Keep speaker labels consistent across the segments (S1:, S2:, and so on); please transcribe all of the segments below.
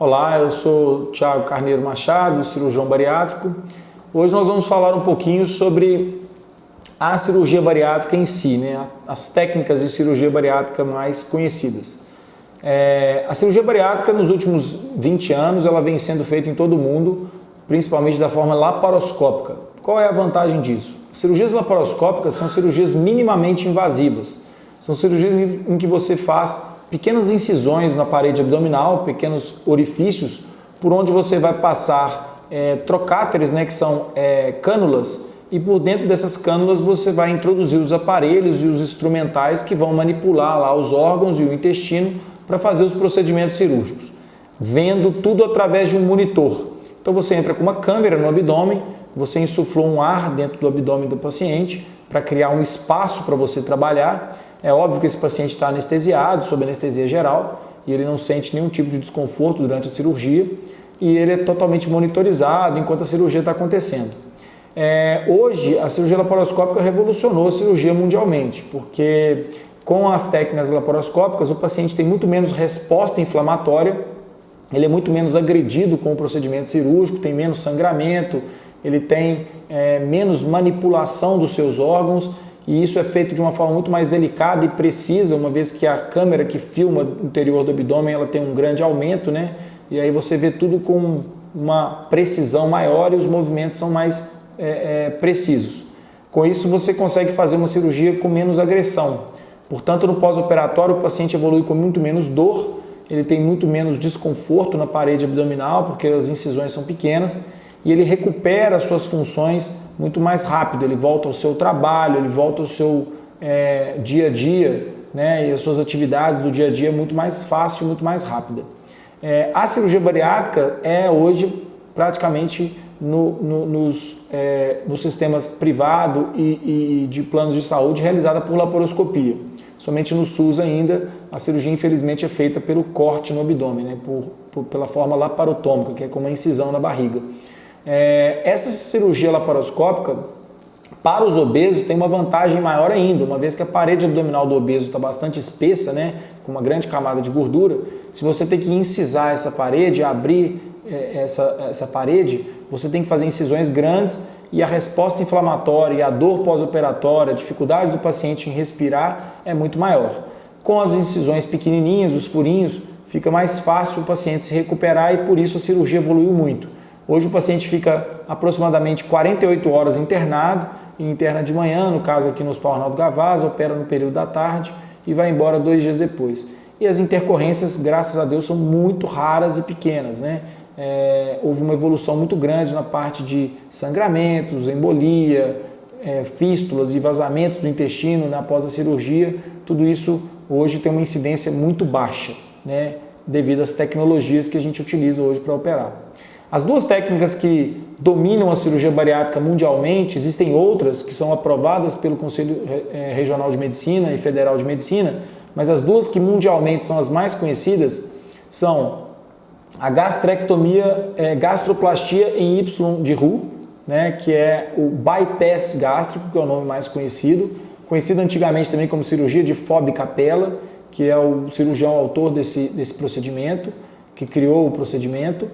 S1: Olá, eu sou Thiago Carneiro Machado, cirurgião bariátrico. Hoje nós vamos falar um pouquinho sobre a cirurgia bariátrica em si, né? As técnicas de cirurgia bariátrica mais conhecidas. A cirurgia bariátrica nos últimos 20 anos ela vem sendo feita em todo o mundo, principalmente da forma laparoscópica. Qual é a vantagem disso? As cirurgias laparoscópicas são cirurgias minimamente invasivas. São cirurgias em que você faz pequenas incisões na parede abdominal, pequenos orifícios, por onde você vai passar trocáteres, né, que são cânulas, e por dentro dessas cânulas você vai introduzir os aparelhos e os instrumentais que vão manipular lá os órgãos e o intestino para fazer os procedimentos cirúrgicos, vendo tudo através de um monitor. Então você entra com uma câmera no abdômen, você insuflou um ar dentro do abdômen do paciente para criar um espaço para você trabalhar. É óbvio que esse paciente está anestesiado, sob anestesia geral, e ele não sente nenhum tipo de desconforto durante a cirurgia, e ele é totalmente monitorizado enquanto a cirurgia está acontecendo. Hoje, a cirurgia laparoscópica revolucionou a cirurgia mundialmente, porque com as técnicas laparoscópicas o paciente tem muito menos resposta inflamatória, ele é muito menos agredido com o procedimento cirúrgico, tem menos sangramento, ele tem menos manipulação dos seus órgãos, e isso é feito de uma forma muito mais delicada e precisa, uma vez que a câmera que filma o interior do abdômen ela tem um grande aumento, né? E aí você vê tudo com uma precisão maior e os movimentos são mais precisos. Com isso você consegue fazer uma cirurgia com menos agressão. Portanto, no pós-operatório o paciente evolui com muito menos dor, ele tem muito menos desconforto na parede abdominal porque as incisões são pequenas, e ele recupera as suas funções muito mais rápido, ele volta ao seu trabalho, ele volta ao seu dia a dia, né, e as suas atividades do dia a dia muito mais fácil, muito mais rápida. A cirurgia bariátrica é hoje praticamente nos sistemas privado e de planos de saúde realizada por laparoscopia. Somente no SUS ainda a cirurgia infelizmente é feita pelo corte no abdômen, né, pela forma laparotômica, que é com uma incisão na barriga. Essa cirurgia laparoscópica para os obesos tem uma vantagem maior ainda, uma vez que a parede abdominal do obeso está bastante espessa, né, com uma grande camada de gordura. Se você tem que incisar essa parede, abrir essa parede, você tem que fazer incisões grandes e a resposta inflamatória e a dor pós-operatória, a dificuldade do paciente em respirar é muito maior. Com as incisões pequenininhas, os furinhos, fica mais fácil o paciente se recuperar e por isso a cirurgia evoluiu muito. Hoje o paciente fica aproximadamente 48 horas internado, e interna de manhã, no caso aqui no Hospital Arnaldo Gavazza, opera no período da tarde e vai embora 2 dias depois. E as intercorrências, graças a Deus, são muito raras e pequenas, né? Houve uma evolução muito grande na parte de sangramentos, embolia, fístulas e vazamentos do intestino após a cirurgia. Tudo isso hoje tem uma incidência muito baixa, né? Devido às tecnologias que a gente utiliza hoje para operar. As duas técnicas que dominam a cirurgia bariátrica mundialmente, existem outras que são aprovadas pelo Conselho Regional de Medicina e Federal de Medicina, mas as duas que mundialmente são as mais conhecidas são a gastrectomia, gastroplastia em Y de Roux, né, que é o bypass gástrico, que é o nome mais conhecido antigamente também como cirurgia de Fob Capella, que é o cirurgião autor desse procedimento, que criou o procedimento,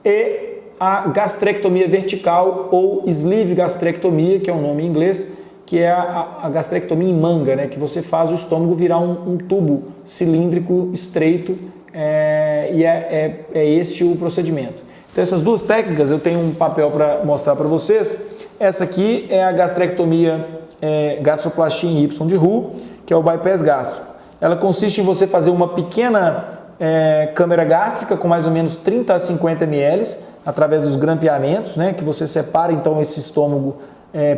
S1: e a gastrectomia vertical ou sleeve gastrectomia, que é o nome em inglês, que é a gastrectomia em manga, né, que você faz o estômago virar um tubo cilíndrico estreito, e é este o procedimento. Então essas duas técnicas eu tenho um papel para mostrar para vocês. Essa aqui é a gastrectomia gastroplastia em Y de Roux, que é o bypass gástrico. Ela consiste em você fazer uma pequena câmara gástrica com mais ou menos 30 a 50 ml através dos grampeamentos, né, que você separa então esse estômago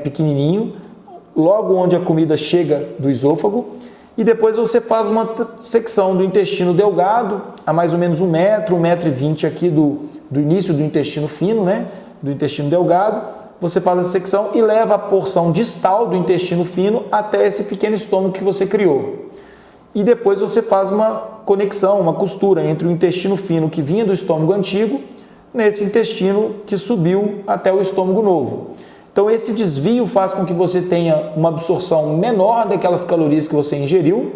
S1: pequenininho, logo onde a comida chega do esôfago, e depois você faz uma secção do intestino delgado a mais ou menos 1 metro, 1,20 m aqui do início do intestino fino, né, do intestino delgado. Você faz a secção e leva a porção distal do intestino fino até esse pequeno estômago que você criou. E depois você faz uma conexão, uma costura entre o intestino fino que vinha do estômago antigo nesse intestino que subiu até o estômago novo. Então esse desvio faz com que você tenha uma absorção menor daquelas calorias que você ingeriu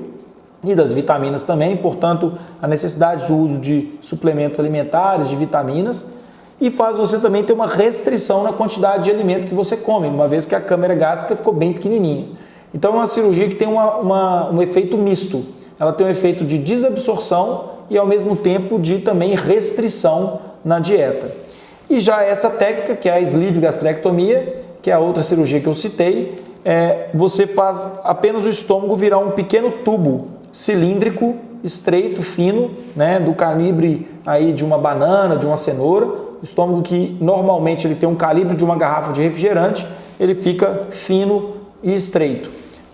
S1: e das vitaminas também, portanto, a necessidade do uso de suplementos alimentares, de vitaminas, e faz você também ter uma restrição na quantidade de alimento que você come, uma vez que a câmara gástrica ficou bem pequenininha. Então é uma cirurgia que tem um efeito misto. Ela tem um efeito de desabsorção e ao mesmo tempo de também restrição na dieta. E já essa técnica, que é a sleeve gastrectomia, que é a outra cirurgia que eu citei, você faz apenas o estômago virar um pequeno tubo cilíndrico, estreito, fino, né, do calibre aí de uma banana, de uma cenoura. O estômago que normalmente ele tem um calibre de uma garrafa de refrigerante, ele fica fino e estreito.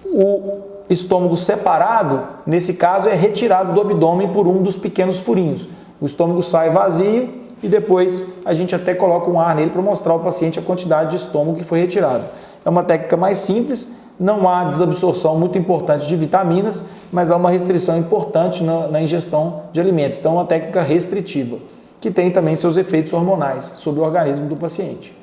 S1: O estômago separado, nesse caso, é retirado do abdômen por um dos pequenos furinhos. O estômago sai vazio e depois a gente até coloca um ar nele para mostrar ao paciente a quantidade de estômago que foi retirado. É uma técnica mais simples, não há desabsorção muito importante de vitaminas, mas há uma restrição importante na ingestão de alimentos. Então, é uma técnica restritiva, que tem também seus efeitos hormonais sobre o organismo do paciente.